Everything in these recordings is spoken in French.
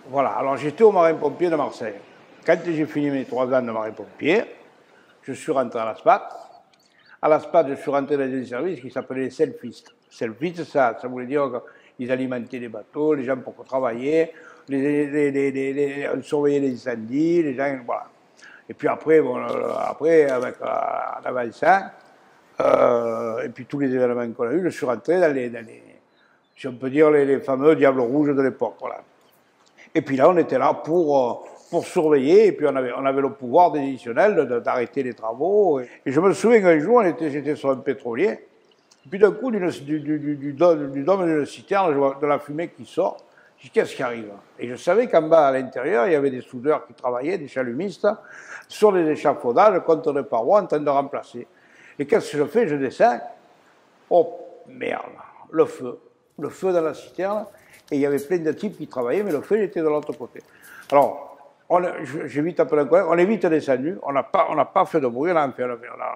Voilà, alors j'étais au marin-pompier de Marseille. Quand j'ai fini mes 3 ans de marin-pompier, je suis rentré à l'ASPAT. À l'ASPAT, je suis rentré dans un service qui s'appelait les selfistes. Selfistes, ça voulait dire qu'ils alimentaient les bateaux, les gens pour travailler, on surveillait les incendies, les gens, voilà. Et puis après, bon, avec en avançant, et puis tous les événements qu'on a eus, je suis rentré dans si on peut dire, les fameux diables rouges de l'époque, voilà. Et puis là, on était là pour surveiller, et puis on avait le pouvoir décisionnel d'arrêter les travaux. Et je me souviens qu'un jour, j'étais sur un pétrolier, et puis d'un coup, du dôme d'une citerne, je vois de la fumée qui sort. Je dis, qu'est-ce qui arrive? Et je savais qu'en bas, à l'intérieur, il y avait des soudeurs qui travaillaient, des chalumistes, sur les échafaudages, contre les parois, en train de remplacer. Et qu'est-ce que je fais? Je descends. Oh, merde, le feu dans la citerne. Et il y avait plein de types qui travaillaient, mais le feu était de l'autre côté. Alors, j'ai vite appelé un collègue, on est vite descendu, on n'a pas fait de bruit, on a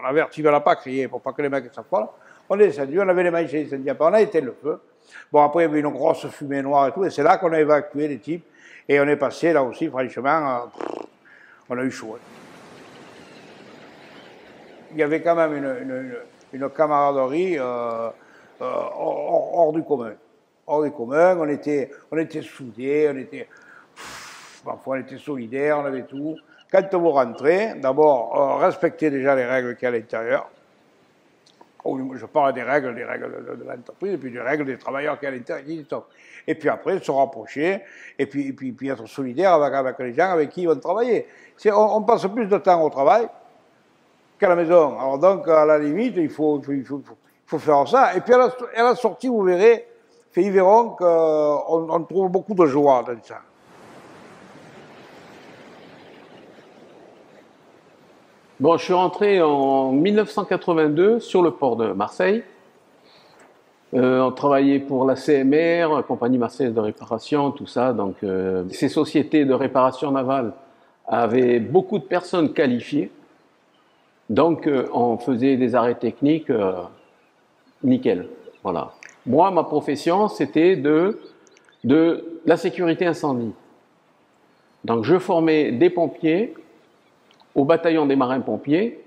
averti, on n'a pas crié pour pas que les mecs s'affolent. On est descendu, on avait les mains chez les incendies, on a éteint le feu. Bon, après, il y avait une grosse fumée noire et tout, et c'est là qu'on a évacué les types. Et on est passé, là aussi, franchement, on a eu chaud. Il y avait quand même une camaraderie hors du commun. Hors du commun, on était soudés, parfois on était solidaires, on avait tout. Quand vous rentrez, d'abord, respectez déjà les règles qu'il y a à l'intérieur. Je parle des règles de l'entreprise, et puis des règles des travailleurs qu'il y a à l'intérieur. Et puis après, se rapprocher, et puis être solidaire avec les gens avec qui ils vont travailler. On passe plus de temps au travail qu'à la maison. Alors donc, à la limite, il faut faire ça. Et puis à la sortie, vous verrez, ils verront qu'on trouve beaucoup de joie dans ça. Bon, je suis rentré en 1982 sur le port de Marseille. On travaillait pour la CMR, Compagnie Marseillaise de Réparation, tout ça. Donc, ces sociétés de réparation navale avaient beaucoup de personnes qualifiées. Donc, on faisait des arrêts techniques nickel. Voilà. Moi, ma profession, c'était de la sécurité incendie. Donc, je formais des pompiers au bataillon des marins-pompiers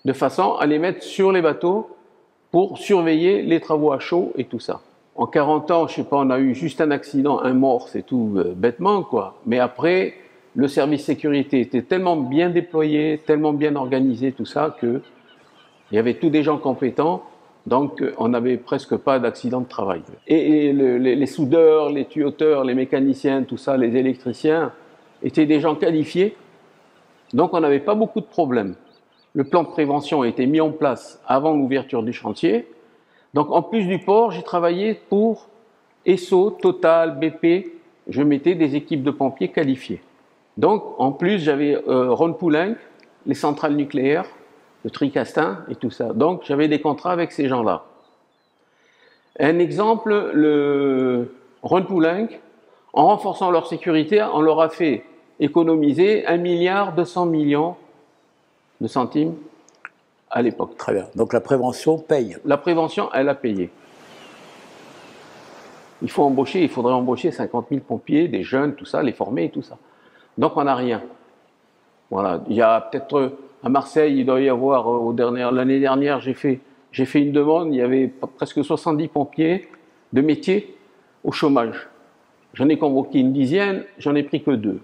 de façon à les mettre sur les bateaux pour surveiller les travaux à chaud et tout ça. En 40 ans, je sais pas, on a eu juste un accident, un mort, c'est tout bêtement, quoi. Mais après, le service sécurité était tellement bien déployé, tellement bien organisé, tout ça, que il y avait tous des gens compétents. Donc, on n'avait presque pas d'accident de travail. Et les soudeurs, les tuyauteurs, les mécaniciens, tout ça, les électriciens, étaient des gens qualifiés. Donc, on n'avait pas beaucoup de problèmes. Le plan de prévention a été mis en place avant l'ouverture du chantier. Donc, en plus du port, j'ai travaillé pour Esso, Total, BP. Je mettais des équipes de pompiers qualifiées. Donc, en plus, j'avais Rhône-Poulenc, les centrales nucléaires, le Tricastin et tout ça. Donc, j'avais des contrats avec ces gens-là. Un exemple, le Rhône-Poulenc, en renforçant leur sécurité, on leur a fait économiser 1,2 milliard de centimes à l'époque. Très bien. Donc, la prévention paye. La prévention, elle a payé. Il faudrait embaucher 50 000 pompiers, des jeunes, tout ça, les former et tout ça. Donc, on n'a rien. Voilà. Il y a peut-être... À Marseille, il doit y avoir, l'année dernière, j'ai fait une demande, il y avait presque 70 pompiers de métier au chômage. J'en ai convoqué une dizaine, j'en ai pris que 2.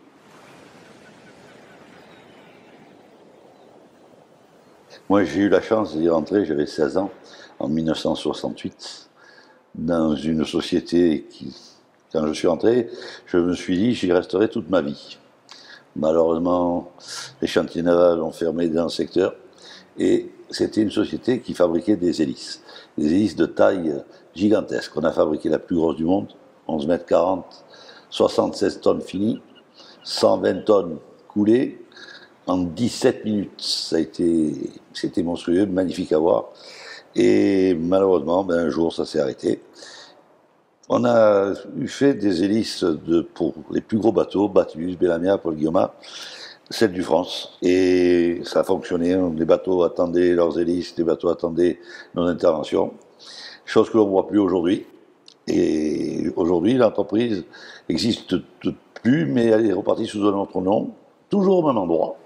Moi, j'ai eu la chance d'y rentrer, j'avais 16 ans, en 1968, dans une société qui, quand je suis rentré, je me suis dit, j'y resterai toute ma vie. Malheureusement, les chantiers navals ont fermé dans le secteur et c'était une société qui fabriquait des hélices de taille gigantesque. On a fabriqué la plus grosse du monde, 11 mètres 40, 76 tonnes finies, 120 tonnes coulées en 17 minutes. C'était monstrueux, magnifique à voir. Et malheureusement, un jour, ça s'est arrêté. On a fait des hélices pour les plus gros bateaux, Batius, Bellamia, Paul Guillaume, celle du France. Et ça a fonctionné. Les bateaux attendaient leurs hélices, les bateaux attendaient nos interventions. Chose que l'on ne voit plus aujourd'hui. Et aujourd'hui, l'entreprise existe plus, mais elle est repartie sous un autre nom, toujours au même endroit.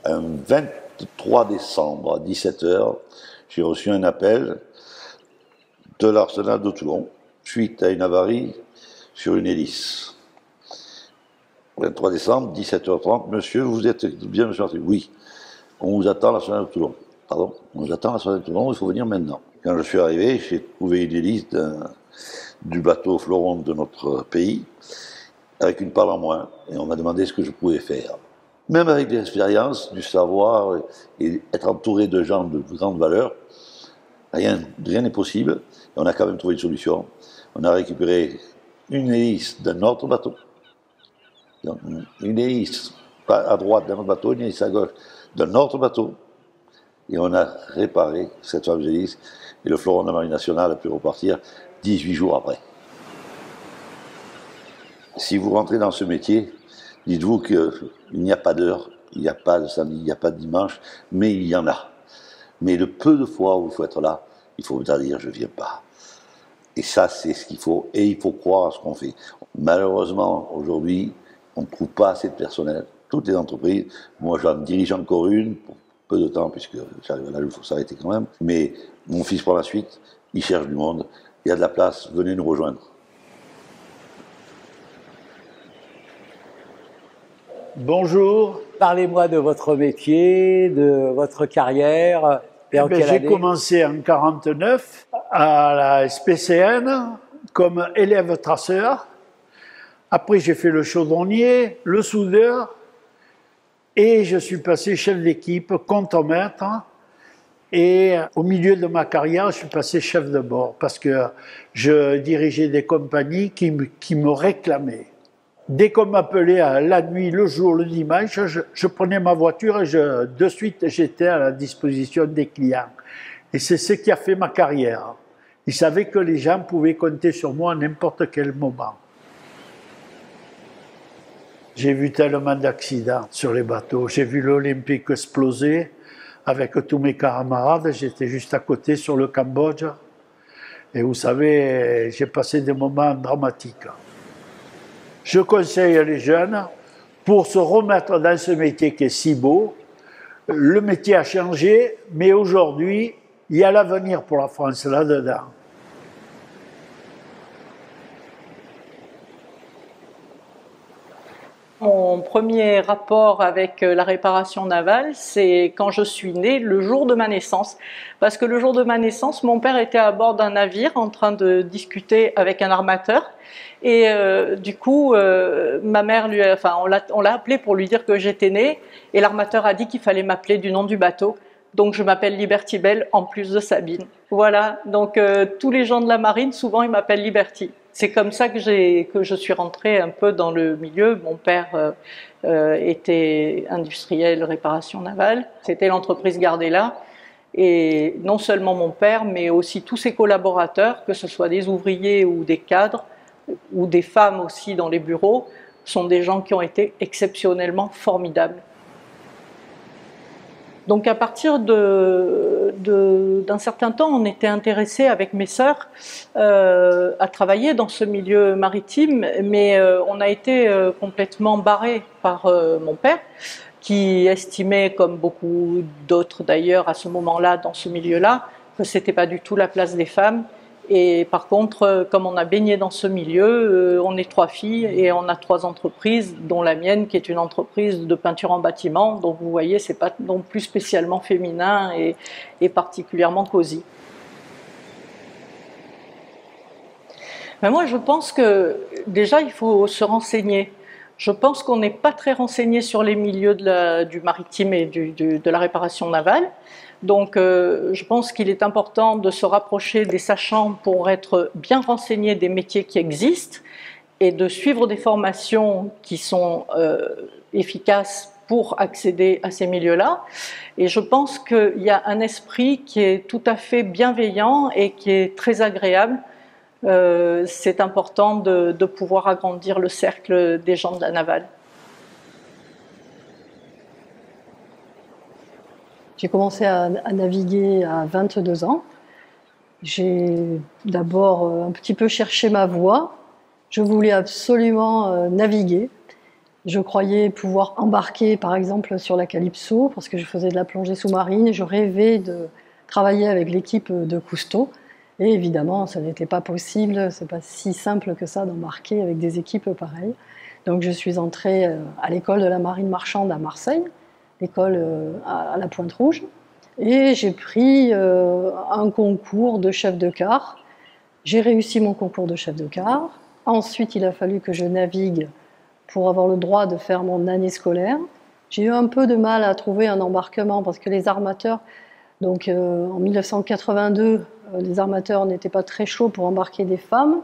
Un 23 décembre à 17h, j'ai reçu un appel de l'arsenal de Toulon, suite à une avarie sur une hélice. 23 décembre, 17h30, monsieur, vous êtes bien, monsieur Martin? Oui, on vous attend à l'arsenal de Toulon. Pardon, on vous attend à l'arsenal de Toulon, il faut venir maintenant. Quand je suis arrivé, j'ai trouvé une hélice du bateau Floron de notre pays, avec une pale en moins, et on m'a demandé ce que je pouvais faire. Même avec de l'expérience, du savoir, et être entouré de gens de grande valeur, rien n'est possible, et on a quand même trouvé une solution. On a récupéré une hélice d'un autre bateau, une hélice à droite d'un autre bateau, une hélice à gauche d'un autre bateau, et on a réparé cette fameuse hélice, et le Floron de la Marine nationale a pu repartir 18 jours après. Si vous rentrez dans ce métier, dites-vous qu'il n'y a pas d'heure, il n'y a pas de samedi, il n'y a pas de dimanche, mais il y en a. Mais le peu de fois où il faut être là, il faut vous dire je ne viens pas. Et ça, c'est ce qu'il faut, et il faut croire à ce qu'on fait. Malheureusement, aujourd'hui, on ne trouve pas assez de personnel. Toutes les entreprises, moi j'en dirige encore une, pour peu de temps, puisque j'arrive à l'âge où il faut s'arrêter quand même, mais mon fils prend la suite, il cherche du monde, il y a de la place, venez nous rejoindre. Bonjour, parlez-moi de votre métier, de votre carrière. J'ai commencé en 1949 à la SPCN comme élève traceur. Après, j'ai fait le chaudronnier, le soudeur, et je suis passé chef d'équipe, contremaître. Et au milieu de ma carrière, je suis passé chef de bord parce que je dirigeais des compagnies qui me réclamaient. Dès qu'on m'appelait la nuit, le jour, le dimanche, je prenais ma voiture et de suite j'étais à la disposition des clients. Et c'est ce qui a fait ma carrière. Ils savaient que les gens pouvaient compter sur moi à n'importe quel moment. J'ai vu tellement d'accidents sur les bateaux. J'ai vu l'Olympique exploser avec tous mes camarades. J'étais juste à côté sur le Cambodge. Et vous savez, j'ai passé des moments dramatiques. Je conseille les jeunes, pour se remettre dans ce métier qui est si beau, le métier a changé, mais aujourd'hui, il y a l'avenir pour la France là-dedans. Mon premier rapport avec la réparation navale, c'est quand je suis née, le jour de ma naissance. Parce que le jour de ma naissance, mon père était à bord d'un navire en train de discuter avec un armateur. Et du coup, ma mère, on l'a appelé pour lui dire que j'étais née. Et l'armateur a dit qu'il fallait m'appeler du nom du bateau. Donc je m'appelle Liberty Bell en plus de Sabine. Voilà, donc tous les gens de la marine, souvent ils m'appellent Liberty. C'est comme ça que je suis rentrée un peu dans le milieu. Mon père était industriel réparation navale. C'était l'entreprise Gardella. Et non seulement mon père, mais aussi tous ses collaborateurs, que ce soit des ouvriers ou des cadres, ou des femmes aussi dans les bureaux, sont des gens qui ont été exceptionnellement formidables. Donc à partir d'un certain temps, on était intéressés avec mes sœurs à travailler dans ce milieu maritime, mais on a été complètement barrés par mon père, qui estimait, comme beaucoup d'autres d'ailleurs à ce moment-là, dans ce milieu-là, que ce n'était pas du tout la place des femmes. Et par contre, comme on a baigné dans ce milieu, on est 3 filles et on a 3 entreprises, dont la mienne qui est une entreprise de peinture en bâtiment. Donc vous voyez, c'est pas non plus spécialement féminin et particulièrement cosy. Mais moi, je pense que déjà, il faut se renseigner. Je pense qu'on n'est pas très renseigné sur les milieux du maritime et de la réparation navale. Donc je pense qu'il est important de se rapprocher des sachants pour être bien renseigné des métiers qui existent et de suivre des formations qui sont efficaces pour accéder à ces milieux-là. Et je pense qu'il y a un esprit qui est tout à fait bienveillant et qui est très agréable. C'est important de pouvoir agrandir le cercle des gens de la navale. J'ai commencé à naviguer à 22 ans J'ai d'abord un petit peu cherché ma voie. Je voulais absolument naviguer. Je croyais pouvoir embarquer, par exemple, sur la Calypso, parce que je faisais de la plongée sous-marine et je rêvais de travailler avec l'équipe de Cousteau. Et évidemment, ça n'était pas possible, c'est pas si simple que ça d'embarquer avec des équipes pareilles. Donc je suis entrée à l'école de la marine marchande à Marseille, l'école à la Pointe-Rouge, et j'ai pris un concours de chef de quart. J'ai réussi mon concours de chef de quart. Ensuite, il a fallu que je navigue pour avoir le droit de faire mon année scolaire. J'ai eu un peu de mal à trouver un embarquement parce que les armateurs, donc en 1982, les armateurs n'étaient pas très chauds pour embarquer des femmes.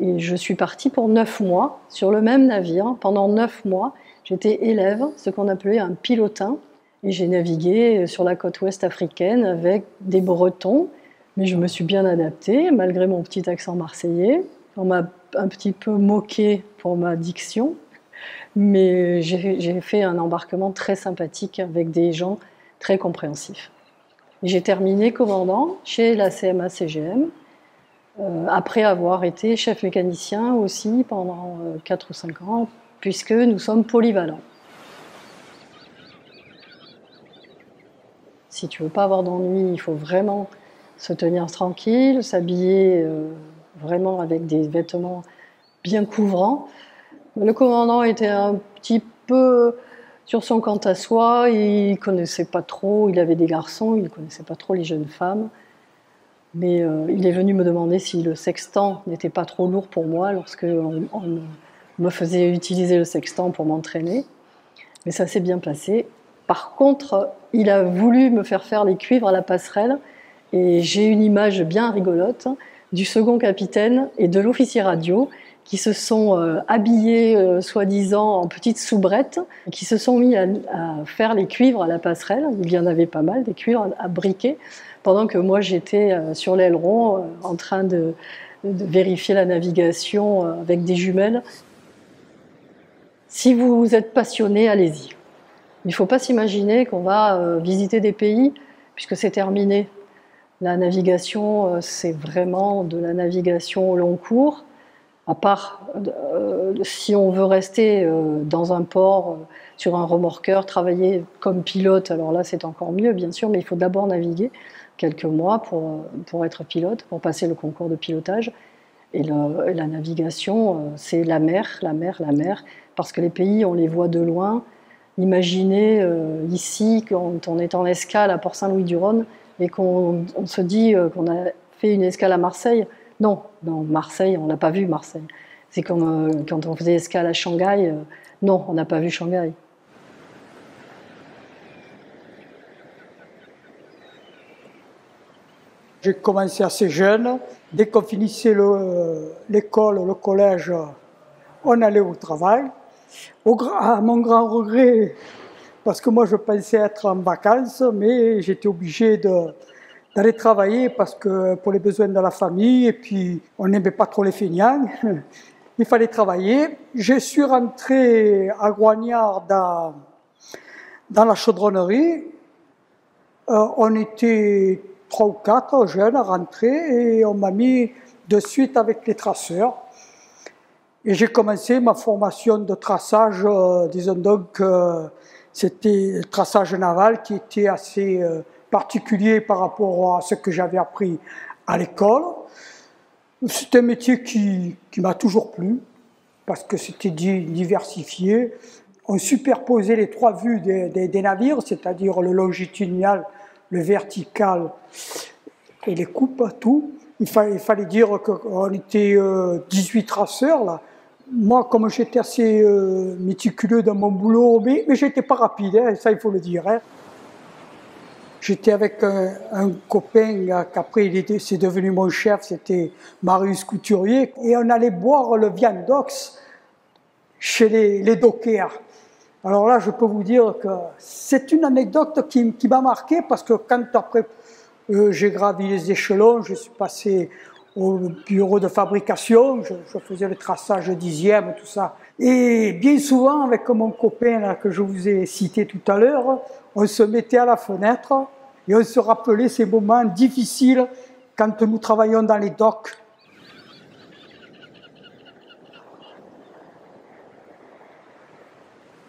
Et je suis partie pour 9 mois sur le même navire. Pendant 9 mois, j'étais élève, ce qu'on appelait un pilotin. Et j'ai navigué sur la côte ouest africaine avec des Bretons. Mais je me suis bien adaptée, malgré mon petit accent marseillais. On m'a un petit peu moqué pour ma diction. Mais j'ai fait un embarquement très sympathique avec des gens très compréhensifs. J'ai terminé commandant chez la CMA-CGM, après avoir été chef mécanicien aussi pendant 4 ou 5 ans, puisque nous sommes polyvalents. Si tu ne veux pas avoir d'ennui, il faut vraiment se tenir tranquille, s'habiller vraiment avec des vêtements bien couvrants. Le commandant était un petit peu sur son quant à soi, il ne connaissait pas trop, il avait des garçons, il ne connaissait pas trop les jeunes femmes. Mais il est venu me demander si le sextant n'était pas trop lourd pour moi lorsqu'on me faisait utiliser le sextant pour m'entraîner. Mais ça s'est bien passé. Par contre, il a voulu me faire les cuivres à la passerelle et j'ai une image bien rigolote du second capitaine et de l'officier radio qui se sont habillés, soi-disant, en petites soubrettes, qui se sont mis à faire les cuivres à la passerelle. Il y en avait pas mal, des cuivres à briquer, pendant que moi j'étais sur l'aileron en train de vérifier la navigation avec des jumelles. Si vous êtes passionné, allez-y. Il ne faut pas s'imaginer qu'on va visiter des pays, puisque c'est terminé. La navigation, c'est vraiment de la navigation au long cours. À part si on veut rester dans un port, sur un remorqueur, travailler comme pilote, alors là c'est encore mieux bien sûr, mais il faut d'abord naviguer quelques mois pour être pilote, pour passer le concours de pilotage. Et la navigation, c'est la mer, parce que les pays, on les voit de loin. Imaginez ici, quand on est en escale à Port-Saint-Louis-du-Rhône, et qu'on se dit qu'on a fait une escale à Marseille. Non, Marseille, on n'a pas vu Marseille. C'est comme quand on faisait escale à Shanghai. Non, on n'a pas vu Shanghai. J'ai commencé assez jeune. Dès qu'on finissait l'école, le collège, on allait au travail. À mon grand regret, parce que moi je pensais être en vacances, mais j'étais obligé d'aller travailler parce que pour les besoins de la famille, et puis on n'aimait pas trop les feignants, il fallait travailler. Je suis rentré à Groignard dans la chaudronnerie. On était 3 ou 4 jeunes à rentrer et on m'a mis de suite avec les traceurs. Et j'ai commencé ma formation de traçage, disons donc, c'était le traçage naval qui était assez particulier par rapport à ce que j'avais appris à l'école. C'est un métier qui m'a toujours plu, parce que c'était diversifié. On superposait les 3 vues des navires, c'est-à-dire le longitudinal, le vertical et les coupes, tout. Il fallait dire qu'on était 18 traceurs, là. Moi, comme j'étais assez méticuleux dans mon boulot, mais je n'étais pas rapide, hein, ça il faut le dire. Hein. J'étais avec un copain qu'après c'est devenu mon chef, c'était Marius Couturier, et on allait boire le Viandox chez les dockers. Alors là, je peux vous dire que c'est une anecdote qui m'a marqué, parce que quand après j'ai gravi les échelons, je suis passé au bureau de fabrication, je faisais le traçage 10e, tout ça. Et bien souvent, avec mon copain là, que je vous ai cité tout à l'heure, on se mettait à la fenêtre et on se rappelait ces moments difficiles quand nous travaillons dans les docks,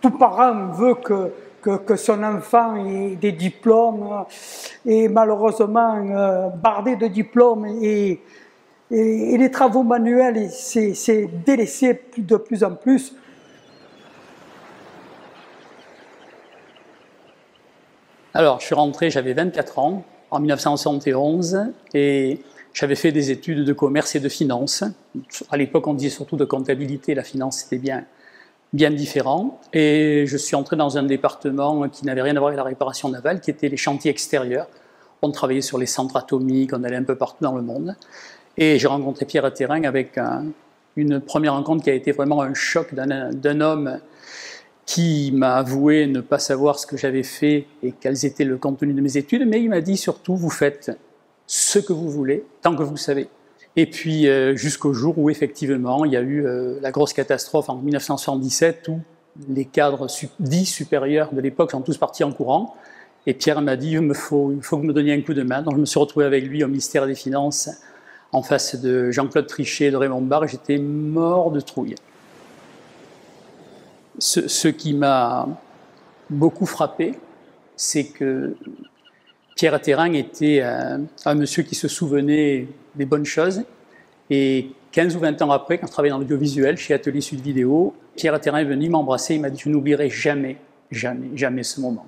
tout parent veut que son enfant ait des diplômes et malheureusement bardé de diplômes et les travaux manuels, c'est délaissé de plus en plus. Alors, je suis rentré, j'avais 24 ans, en 1971, et j'avais fait des études de commerce et de finance. À l'époque, on disait surtout de comptabilité, la finance c'était bien différent. Et je suis entré dans un département qui n'avait rien à voir avec la réparation navale, qui était les chantiers extérieurs. On travaillait sur les centres atomiques, on allait un peu partout dans le monde. Et j'ai rencontré Pierre Thérin avec une première rencontre qui a été vraiment un choc d'un homme qui m'a avoué ne pas savoir ce que j'avais fait et quels étaient le contenu de mes études, mais il m'a dit surtout, vous faites ce que vous voulez, tant que vous savez. Et puis jusqu'au jour où effectivement il y a eu la grosse catastrophe en 1977 où les cadres dits supérieurs de l'époque sont tous partis en courant. Et Pierre m'a dit, il faut que vous me donniez un coup de main. Donc je me suis retrouvé avec lui au ministère des Finances en face de Jean-Claude Trichet et de Raymond Barre, et j'étais mort de trouille. Ce qui m'a beaucoup frappé, c'est que Pierre Thérin était un monsieur qui se souvenait des bonnes choses. Et 15 ou 20 ans après, quand je travaillais dans l'audiovisuel, chez Atelier Sud Vidéo, Pierre Thérin est venu m'embrasser, il m'a dit « Je n'oublierai jamais, jamais, jamais ce moment ».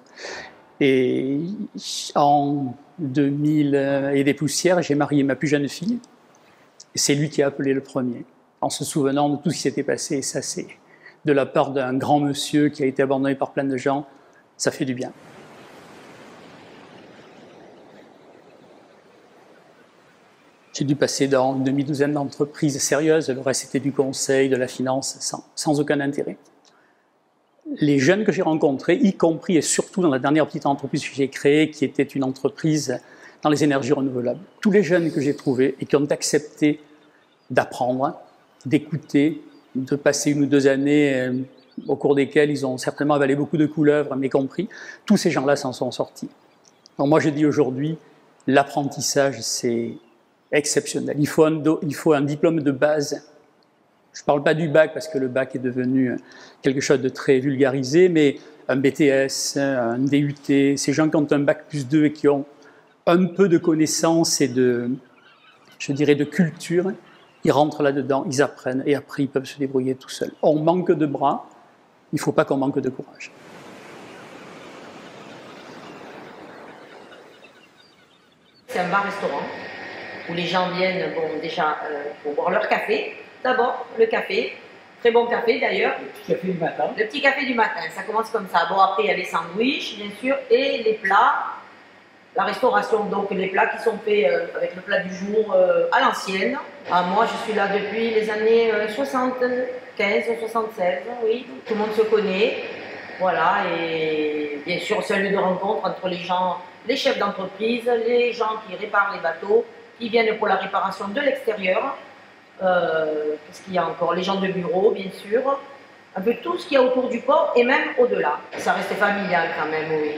Et en 2000 et des poussières, j'ai marié ma plus jeune fille. Et c'est lui qui a appelé le premier, en se souvenant de tout ce qui s'était passé. Et ça, c'est de la part d'un grand monsieur qui a été abandonné par plein de gens, ça fait du bien. J'ai dû passer dans une demi-douzaine d'entreprises sérieuses, le reste c'était du conseil, de la finance, sans aucun intérêt. Les jeunes que j'ai rencontrés, y compris et surtout dans la dernière petite entreprise que j'ai créée, qui était une entreprise dans les énergies renouvelables, tous les jeunes que j'ai trouvés et qui ont accepté d'apprendre, d'écouter, de passer 1 ou 2 années au cours desquelles ils ont certainement avalé beaucoup de couleuvres, mais compris, tous ces gens-là s'en sont sortis. Donc moi je dis aujourd'hui, l'apprentissage c'est exceptionnel. Il faut un diplôme de base. Je ne parle pas du bac parce que le bac est devenu quelque chose de très vulgarisé, mais un BTS, un DUT, ces gens qui ont un bac +2 et qui ont un peu de connaissances et de, je dirais, de culture, ils rentrent là-dedans, ils apprennent et après ils peuvent se débrouiller tout seuls. On manque de bras, il ne faut pas qu'on manque de courage. C'est un bar-restaurant où les gens viennent déjà pour boire leur café. D'abord, le café, très bon café d'ailleurs. Le petit café du matin. Le petit café du matin, ça commence comme ça. Bon, après il y a les sandwichs, bien sûr, et les plats. La restauration, donc les plats qui sont faits avec le plat du jour à l'ancienne. Moi, je suis là depuis les années 75, 76, oui. Tout le monde se connaît. Voilà, et bien sûr, c'est un lieu de rencontre entre les gens, les chefs d'entreprise, les gens qui réparent les bateaux, qui viennent pour la réparation de l'extérieur. Qu'est-ce qu'il y a encore? Les gens de bureau, bien sûr. Un peu tout ce qu'il y a autour du port et même au-delà. Ça reste familial quand même, oui.